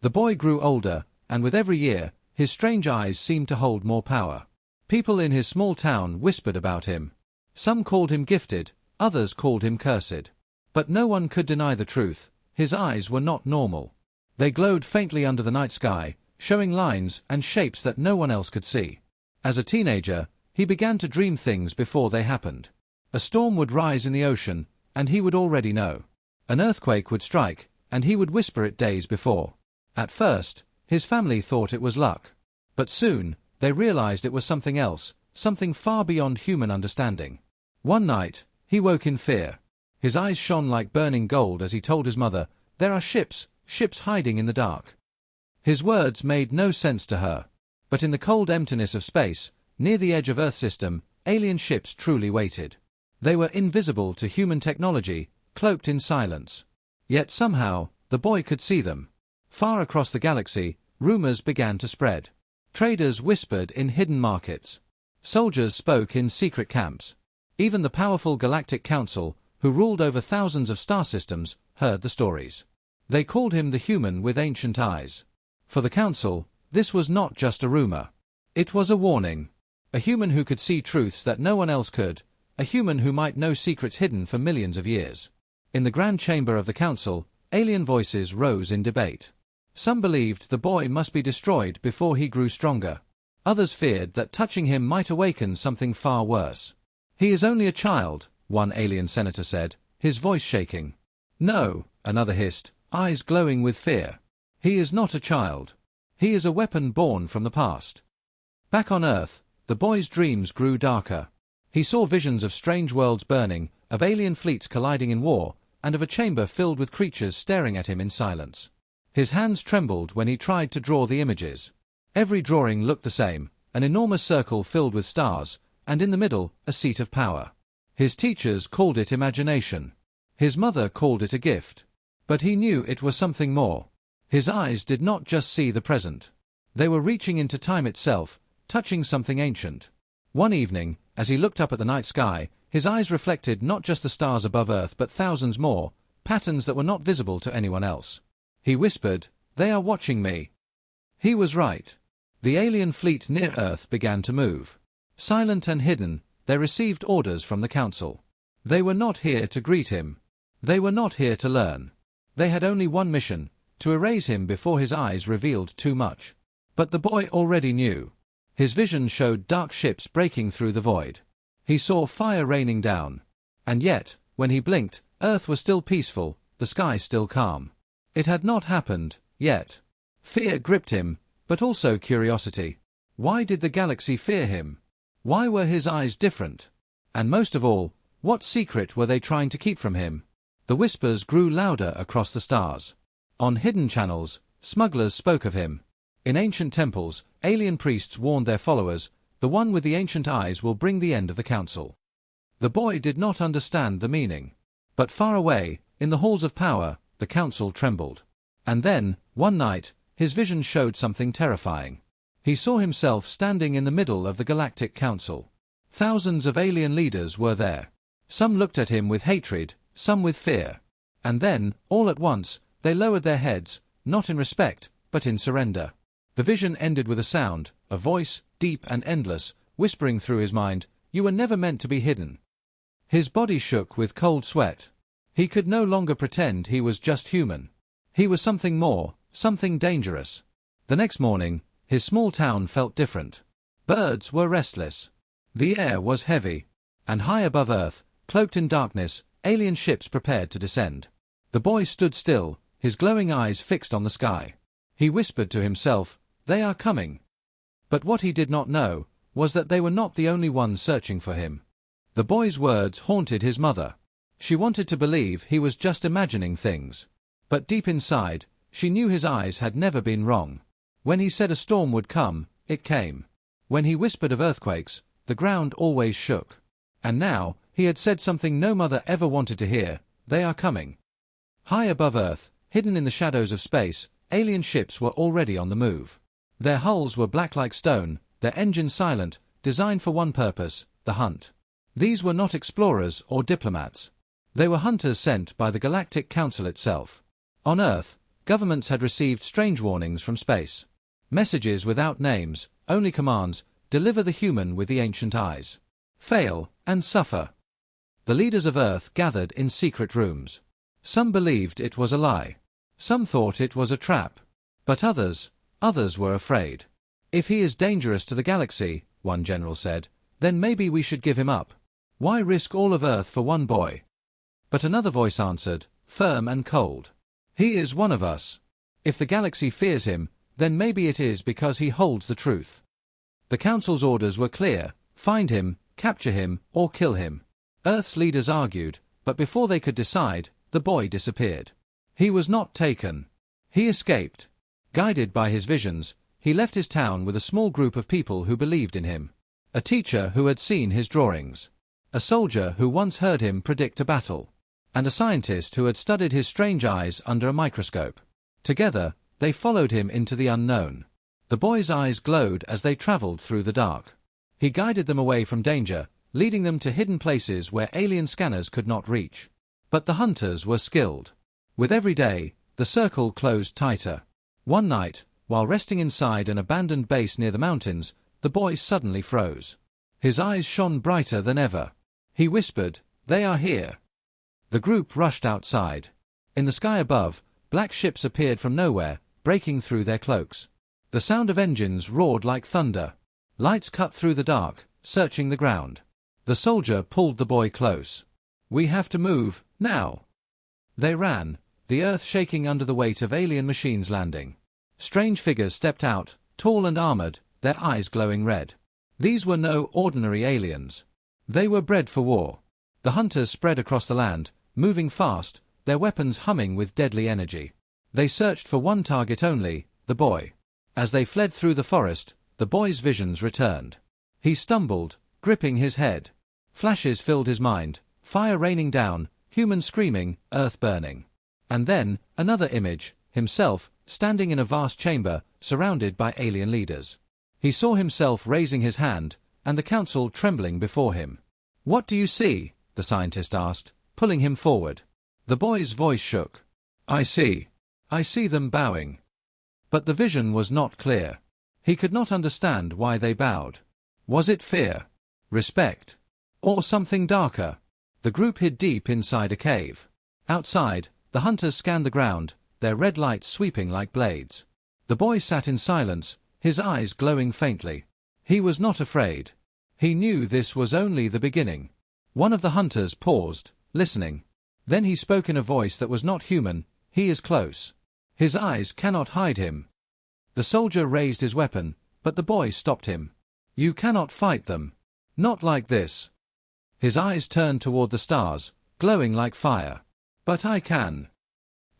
The boy grew older, and with every year, his strange eyes seemed to hold more power. People in his small town whispered about him. Some called him gifted, others called him cursed. But no one could deny the truth. His eyes were not normal. They glowed faintly under the night sky, showing lines and shapes that no one else could see. As a teenager, he began to dream things before they happened. A storm would rise in the ocean, and he would already know. An earthquake would strike, and he would whisper it days before. At first, his family thought it was luck. But soon, they realized it was something else, something far beyond human understanding. One night, he woke in fear. His eyes shone like burning gold as he told his mother, "There are ships hiding in the dark." His words made no sense to her. But in the cold emptiness of space, near the edge of Earth system, alien ships truly waited. They were invisible to human technology, cloaked in silence. Yet somehow, the boy could see them. Far across the galaxy, rumors began to spread. Traders whispered in hidden markets. Soldiers spoke in secret camps. Even the powerful Galactic Council, who ruled over thousands of star systems, heard the stories. They called him the human with ancient eyes. For the Council, this was not just a rumor. It was a warning. A human who could see truths that no one else could, a human who might know secrets hidden for millions of years. In the grand chamber of the Council, alien voices rose in debate. Some believed the boy must be destroyed before he grew stronger. Others feared that touching him might awaken something far worse. "He is only a child," one alien senator said, his voice shaking. "No," another hissed, eyes glowing with fear. "He is not a child. He is a weapon born from the past." Back on Earth, the boy's dreams grew darker. He saw visions of strange worlds burning, of alien fleets colliding in war, and of a chamber filled with creatures staring at him in silence. His hands trembled when he tried to draw the images. Every drawing looked the same, an enormous circle filled with stars, and in the middle, a seat of power. His teachers called it imagination. His mother called it a gift. But he knew it was something more. His eyes did not just see the present. They were reaching into time itself, touching something ancient. One evening, as he looked up at the night sky, his eyes reflected not just the stars above Earth but thousands more, patterns that were not visible to anyone else. He whispered, "They are watching me." He was right. The alien fleet near Earth began to move. Silent and hidden, they received orders from the Council. They were not here to greet him. They were not here to learn. They had only one mission, to erase him before his eyes revealed too much. But the boy already knew. His vision showed dark ships breaking through the void. He saw fire raining down. And yet, when he blinked, Earth was still peaceful, the sky still calm. It had not happened, yet. Fear gripped him, but also curiosity. Why did the galaxy fear him? Why were his eyes different? And most of all, what secret were they trying to keep from him? The whispers grew louder across the stars. On hidden channels, smugglers spoke of him. In ancient temples, alien priests warned their followers, "The one with the ancient eyes will bring the end of the Council." The boy did not understand the meaning. But far away, in the halls of power, the Council trembled. And then, one night, his vision showed something terrifying. He saw himself standing in the middle of the Galactic Council. Thousands of alien leaders were there. Some looked at him with hatred, some with fear. And then, all at once, they lowered their heads, not in respect, but in surrender. The vision ended with a sound, a voice, deep and endless, whispering through his mind, "You were never meant to be hidden." His body shook with cold sweat. He could no longer pretend he was just human. He was something more, something dangerous. The next morning, his small town felt different. Birds were restless. The air was heavy. And high above Earth, cloaked in darkness, alien ships prepared to descend. The boy stood still, his glowing eyes fixed on the sky. He whispered to himself, "They are coming." But what he did not know was that they were not the only ones searching for him. The boy's words haunted his mother. She wanted to believe he was just imagining things. But deep inside, she knew his eyes had never been wrong. When he said a storm would come, it came. When he whispered of earthquakes, the ground always shook. And now, he had said something no mother ever wanted to hear, "They are coming." High above Earth, hidden in the shadows of space, alien ships were already on the move. Their hulls were black like stone, their engines silent, designed for one purpose, the hunt. These were not explorers or diplomats. They were hunters sent by the Galactic Council itself. On Earth, Governments had received strange warnings from space. Messages without names, only commands: deliver the human with the ancient eyes. Fail, and suffer. The leaders of Earth gathered in secret rooms. Some believed it was a lie. Some thought it was a trap. But others were afraid. If he is dangerous to the galaxy, one general said, then maybe we should give him up. Why risk all of Earth for one boy? But another voice answered, firm and cold. He is one of us. If the galaxy fears him, then maybe it is because he holds the truth. The Council's orders were clear: find him, capture him, or kill him. Earth's leaders argued, but before they could decide, the boy disappeared. He was not taken. He escaped. Guided by his visions, he left his town with a small group of people who believed in him. A teacher who had seen his drawings. A soldier who once heard him predict a battle. And a scientist who had studied his strange eyes under a microscope. Together, they followed him into the unknown. The boy's eyes glowed as they traveled through the dark. He guided them away from danger, leading them to hidden places where alien scanners could not reach. But the hunters were skilled. With every day, the circle closed tighter. One night, while resting inside an abandoned base near the mountains, the boy suddenly froze. His eyes shone brighter than ever. He whispered, "They are here." The group rushed outside. In the sky above, black ships appeared from nowhere, breaking through their cloaks. The sound of engines roared like thunder. Lights cut through the dark, searching the ground. The soldier pulled the boy close. "We have to move, now." They ran, the earth shaking under the weight of alien machines landing. Strange figures stepped out, tall and armored, their eyes glowing red. These were no ordinary aliens. They were bred for war. The hunters spread across the land, moving fast, their weapons humming with deadly energy. They searched for one target only, the boy. As they fled through the forest, the boy's visions returned. He stumbled, gripping his head. Flashes filled his mind, fire raining down, humans screaming, earth burning. And then, another image, himself, standing in a vast chamber, surrounded by alien leaders. He saw himself raising his hand, and the council trembling before him. "What do you see?" the scientist asked, pulling him forward. The boy's voice shook. I see them bowing." But the vision was not clear. He could not understand why they bowed. Was it fear? Respect? Or something darker? The group hid deep inside a cave. Outside, the hunters scanned the ground, their red lights sweeping like blades. The boy sat in silence, his eyes glowing faintly. He was not afraid. He knew this was only the beginning. One of the hunters paused, listening. Then he spoke in a voice that was not human. "He is close. His eyes cannot hide him." The soldier raised his weapon, but the boy stopped him. "You cannot fight them. Not like this." His eyes turned toward the stars, glowing like fire. "But I can."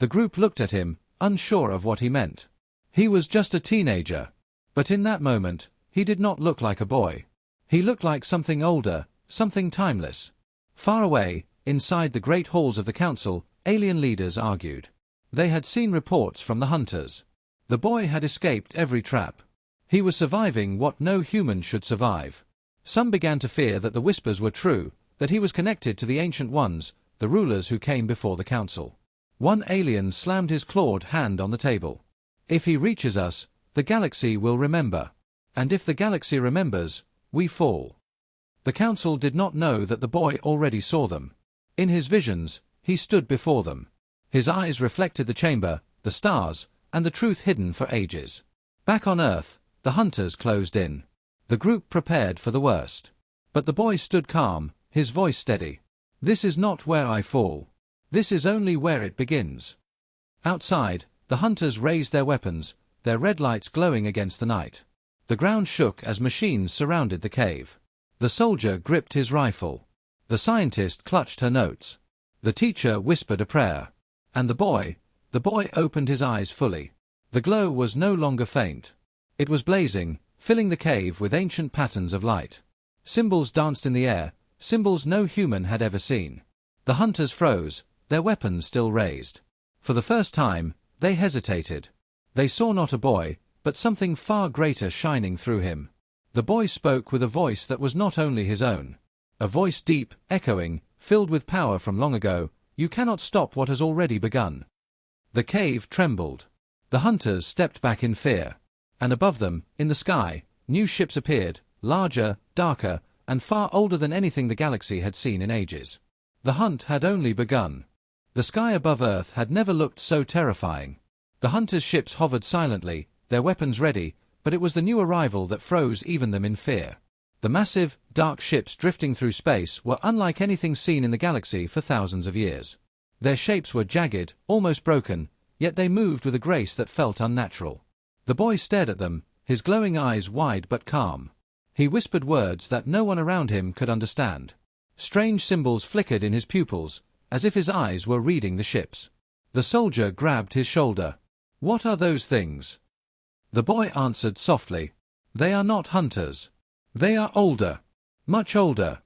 The group looked at him, unsure of what he meant. He was just a teenager. But in that moment, he did not look like a boy. He looked like something older, something timeless. Far away, inside the great halls of the council, alien leaders argued. They had seen reports from the hunters. The boy had escaped every trap. He was surviving what no human should survive. Some began to fear that the whispers were true, that he was connected to the Ancient Ones, the rulers who came before the council. One alien slammed his clawed hand on the table. "If he reaches us, the galaxy will remember. And if the galaxy remembers, we fall." The council did not know that the boy already saw them. In his visions, he stood before them. His eyes reflected the chamber, the stars, and the truth hidden for ages. Back on Earth, the hunters closed in. The group prepared for the worst. But the boy stood calm, his voice steady. "This is not where I fall. This is only where it begins." Outside, the hunters raised their weapons, their red lights glowing against the night. The ground shook as machines surrounded the cave. The soldier gripped his rifle. The scientist clutched her notes. The teacher whispered a prayer. And the boy opened his eyes fully. The glow was no longer faint. It was blazing, filling the cave with ancient patterns of light. Symbols danced in the air, symbols no human had ever seen. The hunters froze, their weapons still raised. For the first time, they hesitated. They saw not a boy, but something far greater shining through him. The boy spoke with a voice that was not only his own. A voice deep, echoing, filled with power from long ago. "You cannot stop what has already begun." The cave trembled. The hunters stepped back in fear. And above them, in the sky, new ships appeared, larger, darker, and far older than anything the galaxy had seen in ages. The hunt had only begun. The sky above Earth had never looked so terrifying. The hunters' ships hovered silently, their weapons ready, but it was the new arrival that froze even them in fear. The massive, dark ships drifting through space were unlike anything seen in the galaxy for thousands of years. Their shapes were jagged, almost broken, yet they moved with a grace that felt unnatural. The boy stared at them, his glowing eyes wide but calm. He whispered words that no one around him could understand. Strange symbols flickered in his pupils, as if his eyes were reading the ships. The soldier grabbed his shoulder. "What are those things?" The boy answered softly. "They are not hunters. They are older. Much older."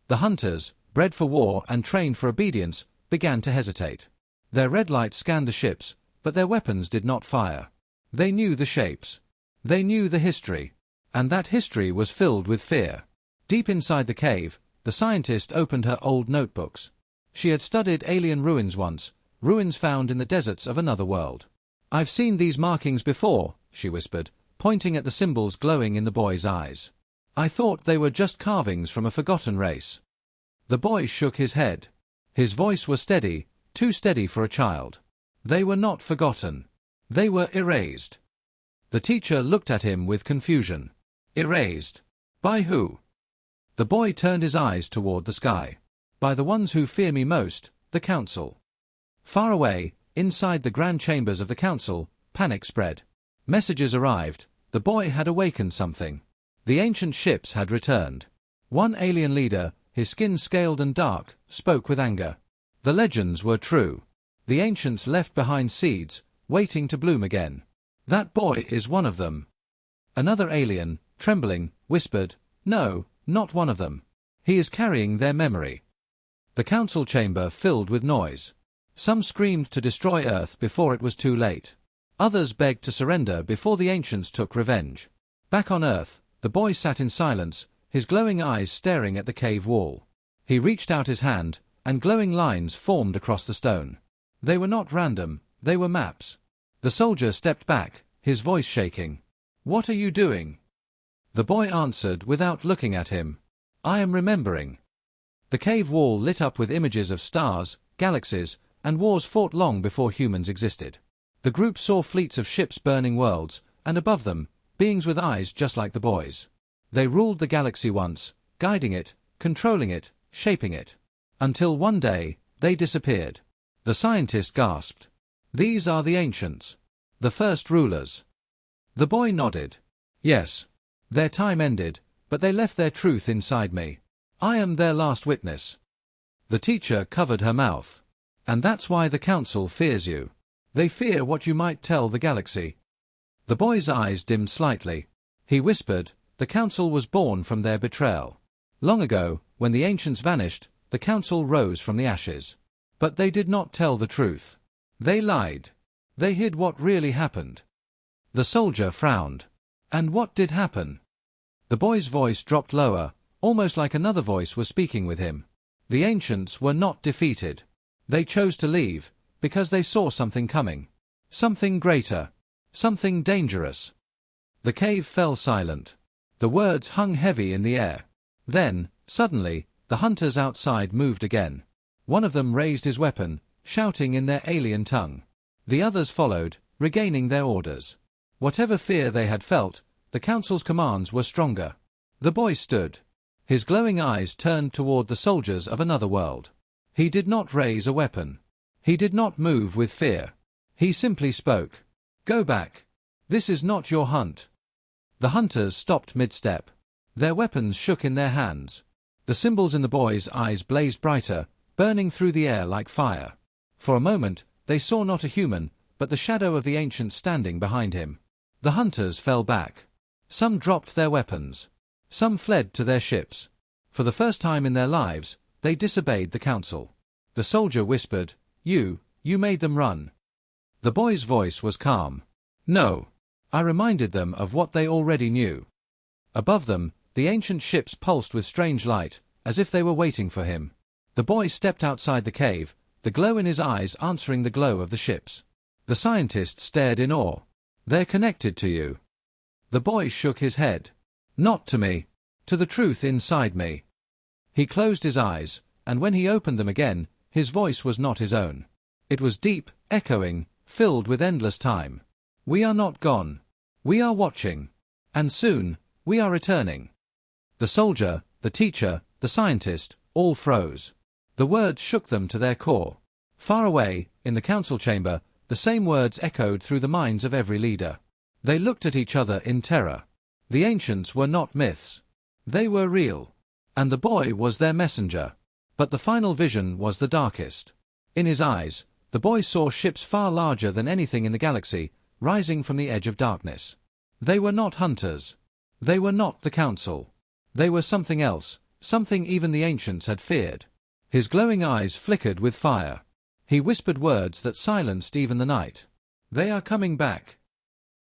The hunters, bred for war and trained for obedience, began to hesitate. Their red light scanned the ships, but their weapons did not fire. They knew the shapes. They knew the history. And that history was filled with fear. Deep inside the cave, the scientist opened her old notebooks. She had studied alien ruins once, ruins found in the deserts of another world. "I've seen these markings before," she whispered, pointing at the symbols glowing in the boy's eyes. "I thought they were just carvings from a forgotten race." The boy shook his head. His voice was steady, too steady for a child. "They were not forgotten. They were erased." The teacher looked at him with confusion. "Erased? By who?" The boy turned his eyes toward the sky. "By the ones who fear me most, the Council." Far away, inside the grand chambers of the Council, panic spread. Messages arrived. The boy had awakened something. The ancient ships had returned. One alien leader, his skin scaled and dark, spoke with anger. The legends were true. The ancients left behind seeds, waiting to bloom again. "That boy is one of them." Another alien, trembling, whispered, "No, not one of them. He is carrying their memory." The council chamber filled with noise. Some screamed to destroy Earth before it was too late. Others begged to surrender before the ancients took revenge. Back on Earth, the boy sat in silence, his glowing eyes staring at the cave wall. He reached out his hand, and glowing lines formed across the stone. They were not random, they were maps. The soldier stepped back, his voice shaking. "What are you doing?" The boy answered without looking at him. "I am remembering." The cave wall lit up with images of stars, galaxies, and wars fought long before humans existed. The group saw fleets of ships burning worlds, and above them, beings with eyes just like the boy's. They ruled the galaxy once, guiding it, controlling it, shaping it. Until one day, they disappeared. The scientist gasped. "These are the ancients. The first rulers." The boy nodded. "Yes. Their time ended, but they left their truth inside me. I am their last witness." The teacher covered her mouth. "And that's why the council fears you. They fear what you might tell the galaxy." The boy's eyes dimmed slightly. He whispered, "The council was born from their betrayal. Long ago, when the ancients vanished, the council rose from the ashes. But they did not tell the truth. They lied. They hid what really happened." The soldier frowned. "And what did happen?" The boy's voice dropped lower, almost like another voice was speaking with him. "The ancients were not defeated. They chose to leave, because they saw something coming. Something greater. Something dangerous." The cave fell silent. The words hung heavy in the air. Then, suddenly, the hunters outside moved again. One of them raised his weapon, shouting in their alien tongue. The others followed, regaining their orders. Whatever fear they had felt, the council's commands were stronger. The boy stood. His glowing eyes turned toward the soldiers of another world. He did not raise a weapon. He did not move with fear. He simply spoke. "Go back. This is not your hunt." The hunters stopped mid-step. Their weapons shook in their hands. The symbols in the boy's eyes blazed brighter, burning through the air like fire. For a moment, they saw not a human, but the shadow of the ancient standing behind him. The hunters fell back. Some dropped their weapons. Some fled to their ships. For the first time in their lives, they disobeyed the council. The soldier whispered, You made them run." The boy's voice was calm. "No. I reminded them of what they already knew." Above them, the ancient ships pulsed with strange light, as if they were waiting for him. The boy stepped outside the cave, the glow in his eyes answering the glow of the ships. The scientist stared in awe. They're connected to you. The boy shook his head. Not to me. To the truth inside me. He closed his eyes, and when he opened them again, his voice was not his own. It was deep, echoing, filled with endless time. We are not gone. We are watching. And soon, we are returning. The soldier, the teacher, the scientist, all froze. The words shook them to their core. Far away, in the council chamber, the same words echoed through the minds of every leader. They looked at each other in terror. The ancients were not myths. They were real. And the boy was their messenger. But the final vision was the darkest. In his eyes, the boy saw ships far larger than anything in the galaxy, rising from the edge of darkness. They were not hunters. They were not the council. They were something else, something even the ancients had feared. His glowing eyes flickered with fire. He whispered words that silenced even the night. They are coming back.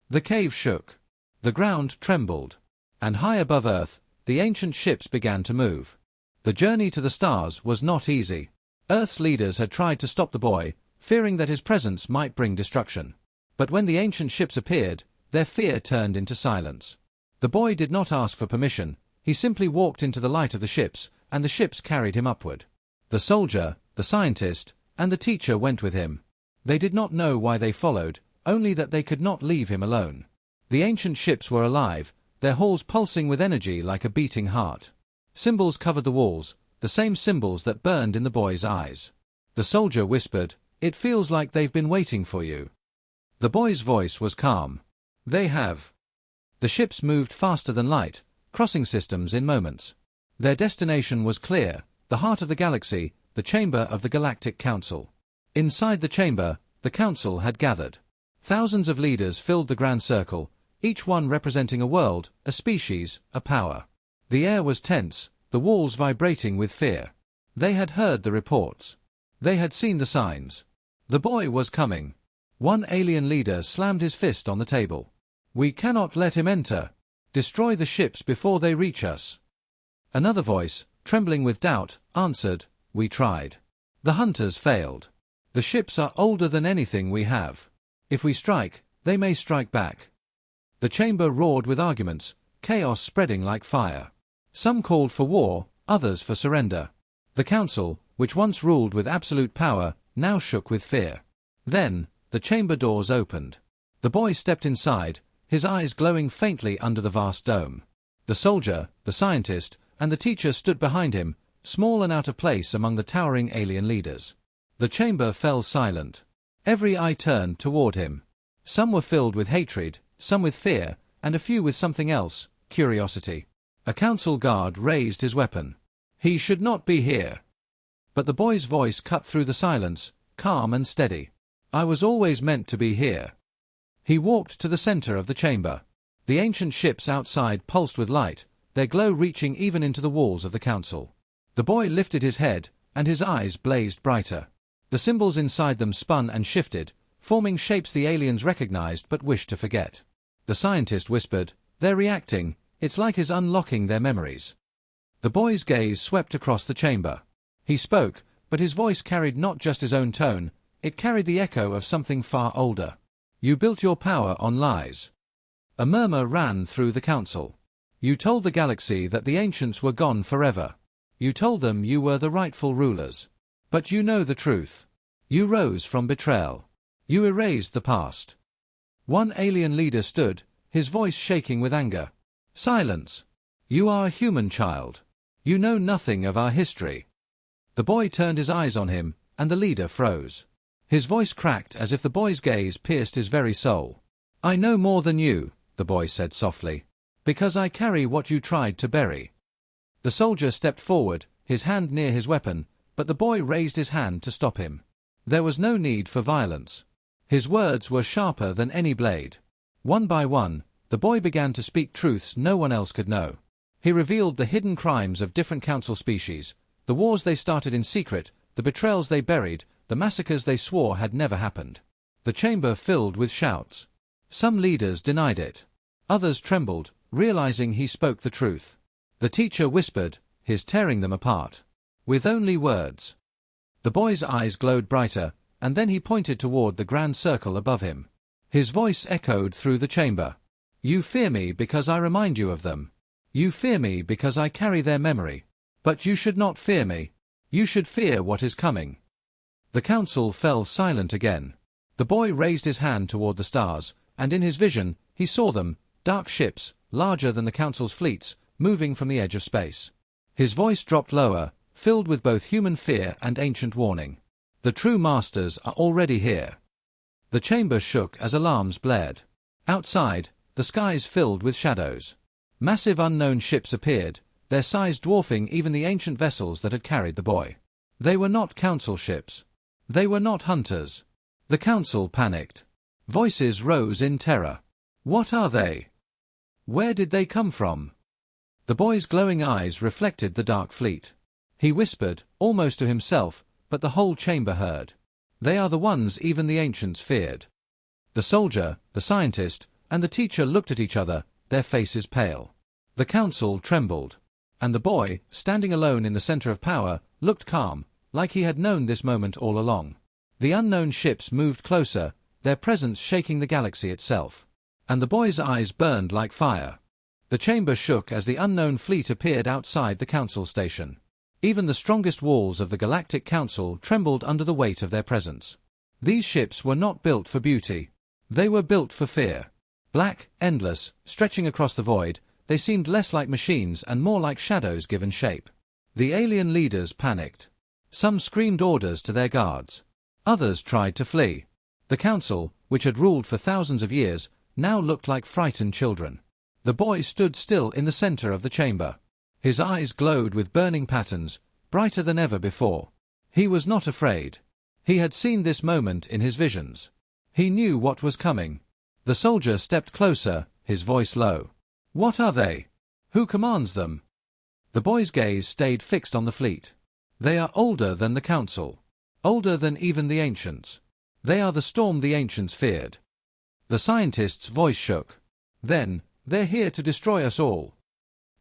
The cave shook. The ground trembled. And high above Earth, the ancient ships began to move. The journey to the stars was not easy. Earth's leaders had tried to stop the boy, fearing that his presence might bring destruction. But when the ancient ships appeared, their fear turned into silence. The boy did not ask for permission. He simply walked into the light of the ships, and the ships carried him upward. The soldier, the scientist, and the teacher went with him. They did not know why they followed, only that they could not leave him alone. The ancient ships were alive, their halls pulsing with energy like a beating heart. Symbols covered the walls, the same symbols that burned in the boy's eyes. The soldier whispered, "It feels like they've been waiting for you." The boy's voice was calm. "They have." The ships moved faster than light, crossing systems in moments. Their destination was clear, the heart of the galaxy, the chamber of the Galactic Council. Inside the chamber, the council had gathered. Thousands of leaders filled the grand circle, each one representing a world, a species, a power. The air was tense, the walls vibrating with fear. They had heard the reports. They had seen the signs. The boy was coming. One alien leader slammed his fist on the table. "We cannot let him enter. Destroy the ships before they reach us." Another voice, trembling with doubt, answered, "We tried. The hunters failed. The ships are older than anything we have. If we strike, they may strike back." The chamber roared with arguments, chaos spreading like fire. Some called for war, others for surrender. The council, which once ruled with absolute power, now shook with fear. Then, the chamber doors opened. The boy stepped inside, his eyes glowing faintly under the vast dome. The soldier, the scientist, and the teacher stood behind him, small and out of place among the towering alien leaders. The chamber fell silent. Every eye turned toward him. Some were filled with hatred, some with fear, and a few with something else, curiosity. A council guard raised his weapon. "He should not be here." But the boy's voice cut through the silence, calm and steady. "I was always meant to be here." He walked to the center of the chamber. The ancient ships outside pulsed with light, their glow reaching even into the walls of the council. The boy lifted his head, and his eyes blazed brighter. The symbols inside them spun and shifted, forming shapes the aliens recognized but wished to forget. The scientist whispered, "They're reacting, it's like he's unlocking their memories." The boy's gaze swept across the chamber. He spoke, but his voice carried not just his own tone, it carried the echo of something far older. "You built your power on lies." A murmur ran through the council. "You told the galaxy that the ancients were gone forever. You told them you were the rightful rulers. But you know the truth. You rose from betrayal. You erased the past." One alien leader stood, his voice shaking with anger. "Silence! You are a human child. You know nothing of our history." The boy turned his eyes on him, and the leader froze. His voice cracked as if the boy's gaze pierced his very soul. "I know more than you," the boy said softly, "because I carry what you tried to bury." The soldier stepped forward, his hand near his weapon, but the boy raised his hand to stop him. There was no need for violence. His words were sharper than any blade. One by one, the boy began to speak truths no one else could know. He revealed the hidden crimes of different council species, the wars they started in secret, the betrayals they buried, the massacres they swore had never happened. The chamber filled with shouts. Some leaders denied it. Others trembled, realizing he spoke the truth. The teacher whispered, his tearing them apart. With only words. The boy's eyes glowed brighter, and then he pointed toward the grand circle above him. His voice echoed through the chamber. You fear me because I remind you of them. You fear me because I carry their memory. But you should not fear me. You should fear what is coming. The council fell silent again. The boy raised his hand toward the stars, and in his vision, he saw them, dark ships, larger than the council's fleets, moving from the edge of space. His voice dropped lower, filled with both human fear and ancient warning. The true masters are already here. The chamber shook as alarms blared. Outside, the skies filled with shadows. Massive unknown ships appeared, their size dwarfing even the ancient vessels that had carried the boy. They were not council ships. They were not hunters. The council panicked. Voices rose in terror. What are they? Where did they come from? The boy's glowing eyes reflected the dark fleet. He whispered, almost to himself, but the whole chamber heard. They are the ones even the ancients feared. The soldier, the scientist, and the teacher looked at each other, their faces pale. The council trembled. And the boy, standing alone in the center of power, looked calm, like he had known this moment all along. The unknown ships moved closer, their presence shaking the galaxy itself. And the boy's eyes burned like fire. The chamber shook as the unknown fleet appeared outside the council station. Even the strongest walls of the Galactic Council trembled under the weight of their presence. These ships were not built for beauty. They were built for fear. Black, endless, stretching across the void, they seemed less like machines and more like shadows given shape. The alien leaders panicked. Some screamed orders to their guards. Others tried to flee. The council, which had ruled for thousands of years, now looked like frightened children. The boy stood still in the center of the chamber. His eyes glowed with burning patterns, brighter than ever before. He was not afraid. He had seen this moment in his visions. He knew what was coming. The soldier stepped closer, his voice low. What are they? Who commands them? The boy's gaze stayed fixed on the fleet. They are older than the council. Older than even the ancients. They are the storm the ancients feared. The scientist's voice shook. Then, they're here to destroy us all.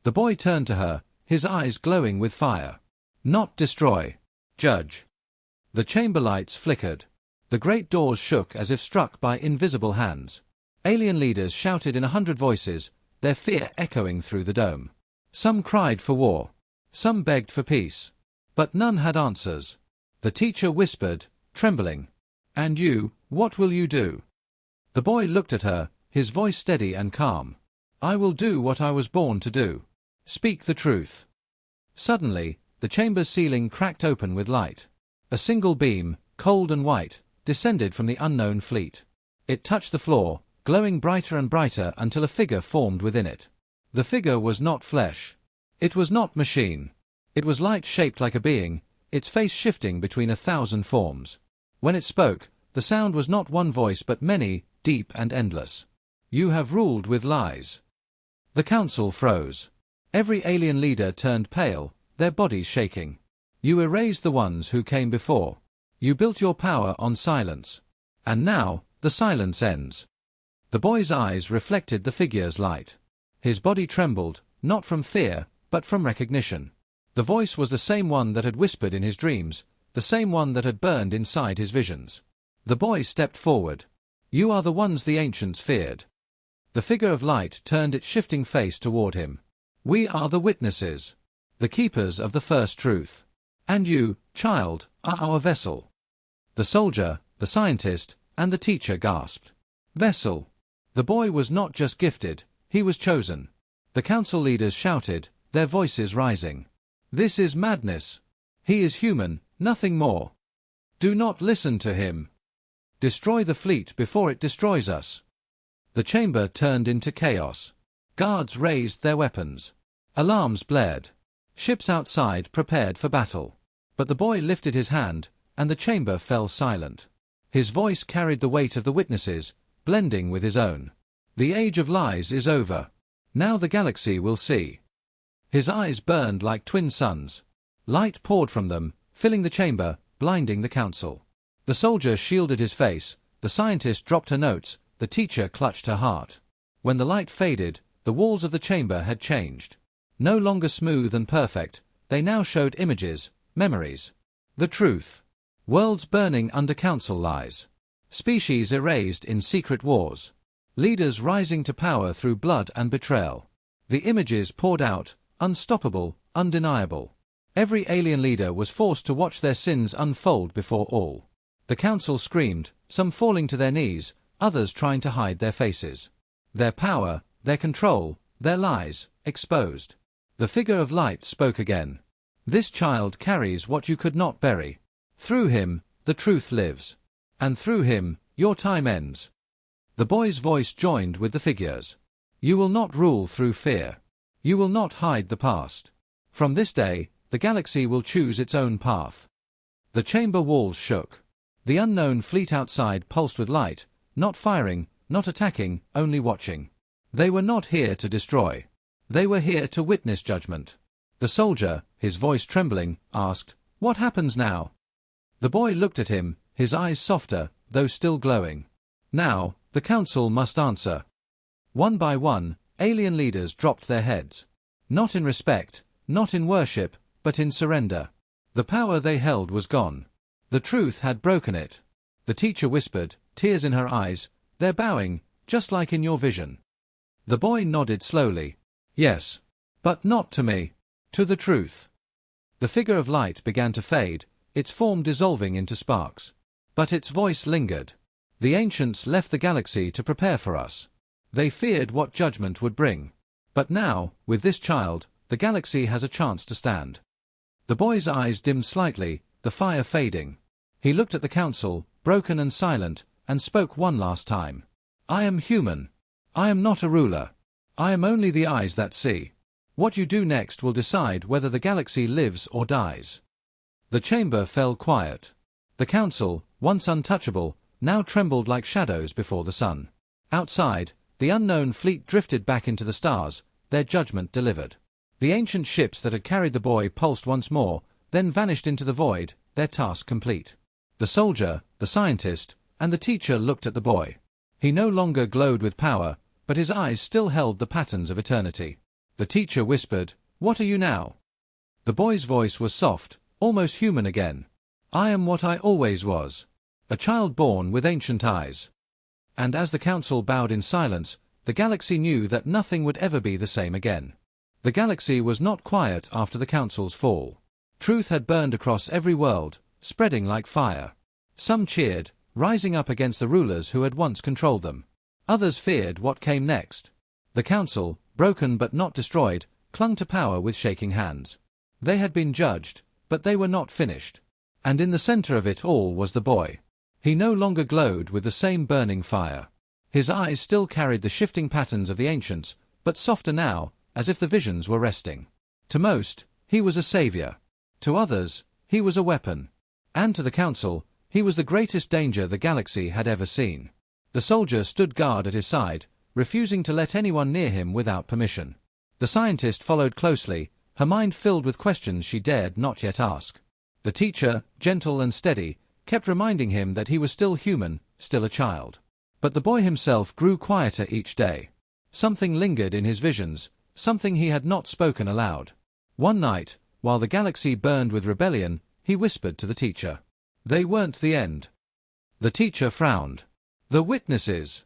The boy turned to her, his eyes glowing with fire. Not destroy. Judge. The chamber lights flickered. The great doors shook as if struck by invisible hands. Alien leaders shouted in 100 voices, their fear echoing through the dome. Some cried for war. Some begged for peace. But none had answers. The teacher whispered, trembling. And you, what will you do? The boy looked at her, his voice steady and calm. I will do what I was born to do. Speak the truth. Suddenly, the chamber's ceiling cracked open with light. A single beam, cold and white, descended from the unknown fleet. It touched the floor, glowing brighter and brighter until a figure formed within it. The figure was not flesh. It was not machine. It was light shaped like a being, its face shifting between 1,000 forms. When it spoke, the sound was not one voice but many, deep and endless. You have ruled with lies. The council froze. Every alien leader turned pale, their bodies shaking. You erased the ones who came before. You built your power on silence. And now, the silence ends. The boy's eyes reflected the figure's light. His body trembled, not from fear, but from recognition. The voice was the same one that had whispered in his dreams, the same one that had burned inside his visions. The boy stepped forward. You are the ones the ancients feared. The figure of light turned its shifting face toward him. We are the witnesses, the keepers of the first truth. And you, child, are our vessel. The soldier, the scientist, and the teacher gasped. Vessel. The boy was not just gifted, he was chosen. The council leaders shouted, their voices rising. This is madness. He is human, nothing more. Do not listen to him. Destroy the fleet before it destroys us. The chamber turned into chaos. Guards raised their weapons. Alarms blared. Ships outside prepared for battle. But the boy lifted his hand, and the chamber fell silent. His voice carried the weight of the witnesses, blending with his own. The age of lies is over. Now the galaxy will see. His eyes burned like twin suns. Light poured from them, filling the chamber, blinding the council. The soldier shielded his face, the scientist dropped her notes, the teacher clutched her heart. When the light faded, the walls of the chamber had changed. No longer smooth and perfect, they now showed images, memories. The truth. Worlds burning under council lies. Species erased in secret wars. Leaders rising to power through blood and betrayal. The images poured out, unstoppable, undeniable. Every alien leader was forced to watch their sins unfold before all. The council screamed, some falling to their knees, others trying to hide their faces. Their power, their control, their lies, exposed. The figure of light spoke again. This child carries what you could not bury. Through him, the truth lives. And through him, your time ends. The boy's voice joined with the figures. You will not rule through fear. You will not hide the past. From this day, the galaxy will choose its own path. The chamber walls shook. The unknown fleet outside pulsed with light, not firing, not attacking, only watching. They were not here to destroy. They were here to witness judgment. The soldier, his voice trembling, asked, "What happens now?" The boy looked at him, his eyes softer, though still glowing. Now, the council must answer. One by one, alien leaders dropped their heads. Not in respect, not in worship, but in surrender. The power they held was gone. The truth had broken it. The teacher whispered, tears in her eyes, "They're bowing, just like in your vision." The boy nodded slowly. "Yes. But not to me. To the truth." The figure of light began to fade, its form dissolving into sparks. But its voice lingered. The ancients left the galaxy to prepare for us. They feared what judgment would bring. But now, with this child, the galaxy has a chance to stand. The boy's eyes dimmed slightly, the fire fading. He looked at the council, broken and silent, and spoke one last time. "I am human. I am not a ruler. I am only the eyes that see. What you do next will decide whether the galaxy lives or dies." The chamber fell quiet. The council, once untouchable, now trembled like shadows before the sun. Outside, the unknown fleet drifted back into the stars, their judgment delivered. The ancient ships that had carried the boy pulsed once more, then vanished into the void, their task complete. The soldier, the scientist, and the teacher looked at the boy. He no longer glowed with power, but his eyes still held the patterns of eternity. The teacher whispered, "What are you now?" The boy's voice was soft, almost human again. "I am what I always was. A child born with ancient eyes." And as the council bowed in silence, the galaxy knew that nothing would ever be the same again. The galaxy was not quiet after the council's fall. Truth had burned across every world, spreading like fire. Some cheered, rising up against the rulers who had once controlled them. Others feared what came next. The council, broken but not destroyed, clung to power with shaking hands. They had been judged, but they were not finished. And in the center of it all was the boy. He no longer glowed with the same burning fire. His eyes still carried the shifting patterns of the ancients, but softer now, as if the visions were resting. To most, he was a savior. To others, he was a weapon. And to the council, he was the greatest danger the galaxy had ever seen. The soldier stood guard at his side, refusing to let anyone near him without permission. The scientist followed closely, her mind filled with questions she dared not yet ask. The teacher, gentle and steady, kept reminding him that he was still human, still a child. But the boy himself grew quieter each day. Something lingered in his visions, something he had not spoken aloud. One night, while the galaxy burned with rebellion, he whispered to the teacher. "They weren't the end." The teacher frowned. "The witnesses."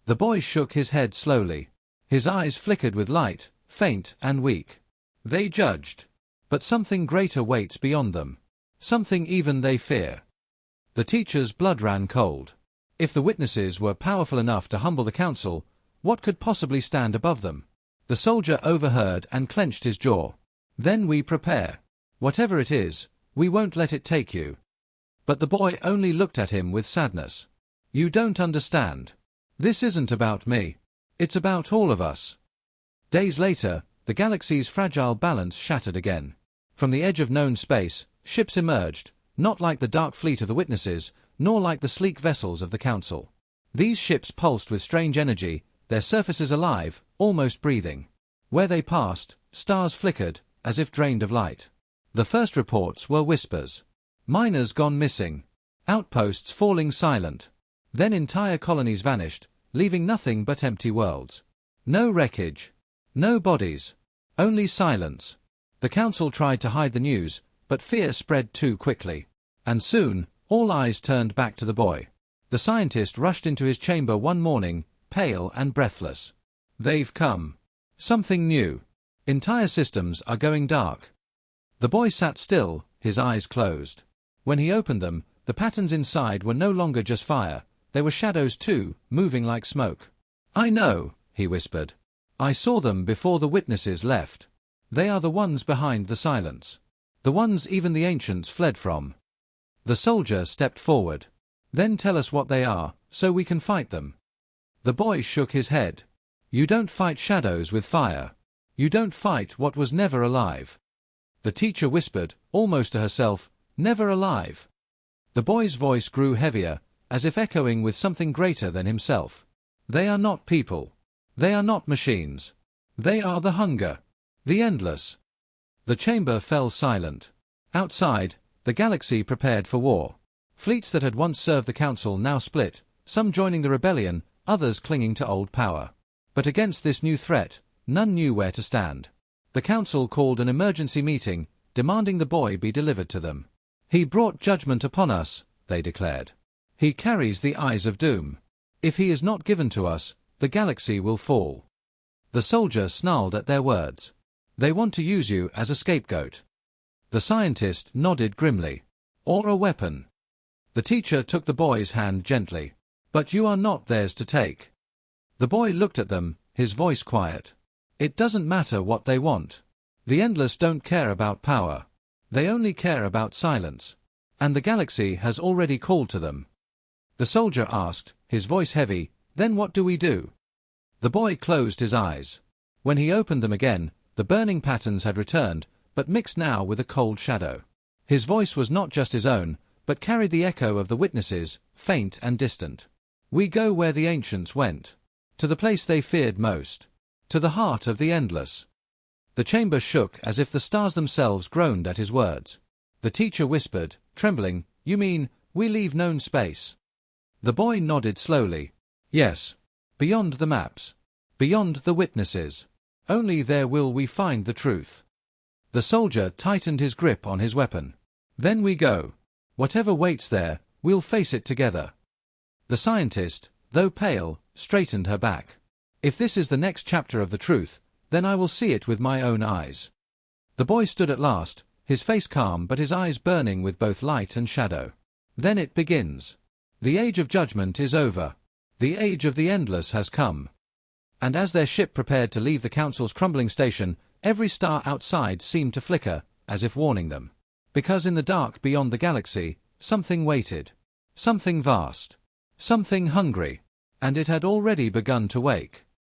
The boy shook his head slowly. His eyes flickered with light, faint and weak. "They judged. But something greater waits beyond them. Something even they fear." The teacher's blood ran cold. If the witnesses were powerful enough to humble the council, what could possibly stand above them? The soldier overheard and clenched his jaw. "Then we prepare. Whatever it is, we won't let it take you." But the boy only looked at him with sadness. "You don't understand. This isn't about me. It's about all of us." Days later, the galaxy's fragile balance shattered again. From the edge of known space, ships emerged, not like the dark fleet of the witnesses, nor like the sleek vessels of the council. These ships pulsed with strange energy, their surfaces alive, almost breathing. Where they passed, stars flickered, as if drained of light. The first reports were whispers. Miners gone missing. Outposts falling silent. Then entire colonies vanished, leaving nothing but empty worlds. No wreckage. No bodies. Only silence. The council tried to hide the news, but fear spread too quickly. And soon, All eyes turned back to the boy. The scientist rushed into his chamber one morning, pale and breathless. They've come. Something new. Entire systems are going dark. The boy sat still, his eyes closed. When he opened them, the patterns inside were no longer just fire, they were shadows too, moving like smoke. I know, he whispered. I saw them before the witnesses left. They are the ones behind the silence. The ones even the ancients fled from. The soldier stepped forward. Then tell us what they are, so we can fight them. The boy shook his head. You don't fight shadows with fire. You don't fight what was never alive. The teacher whispered, almost to herself, never alive. The boy's voice grew heavier, as if echoing with something greater than himself. They are not people. They are not machines. They are the hunger. The endless. The chamber fell silent. Outside, the galaxy prepared for war. Fleets that had once served the council now split, some joining the rebellion, others clinging to old power. But against this new threat, none knew where to stand. The council called an emergency meeting, demanding the boy be delivered to them. He brought judgment upon us, they declared. He carries the eyes of doom. If he is not given to us, the galaxy will fall. The soldier snarled at their words. They want to use you as a scapegoat. The scientist nodded grimly. Or a weapon. The teacher took the boy's hand gently. But you are not theirs to take. The boy looked at them, his voice quiet. It doesn't matter what they want. The endless don't care about power. They only care about silence. And the galaxy has already called to them. The soldier asked, his voice heavy, then what do we do? The boy closed his eyes. When he opened them again, the burning patterns had returned, but mixed now with a cold shadow. His voice was not just his own, but carried the echo of the witnesses, faint and distant. We go where the ancients went. To the place they feared most. To the heart of the endless. The chamber shook as if the stars themselves groaned at his words. The teacher whispered, trembling, you mean, we leave known space? The boy nodded slowly. Yes. Beyond the maps. Beyond the witnesses. Only there will we find the truth. The soldier tightened his grip on his weapon. Then we go. Whatever waits there, we'll face it together. The scientist, though pale, straightened her back. If this is the next chapter of the truth, then I will see it with my own eyes. The boy stood at last, his face calm but his eyes burning with both light and shadow. Then it begins. The age of judgment is over. The age of the endless has come. And as their ship prepared to leave the council's crumbling station, every star outside seemed to flicker, as if warning them. Because in the dark beyond the galaxy, something waited. Something vast. Something hungry. And it had already begun to wake.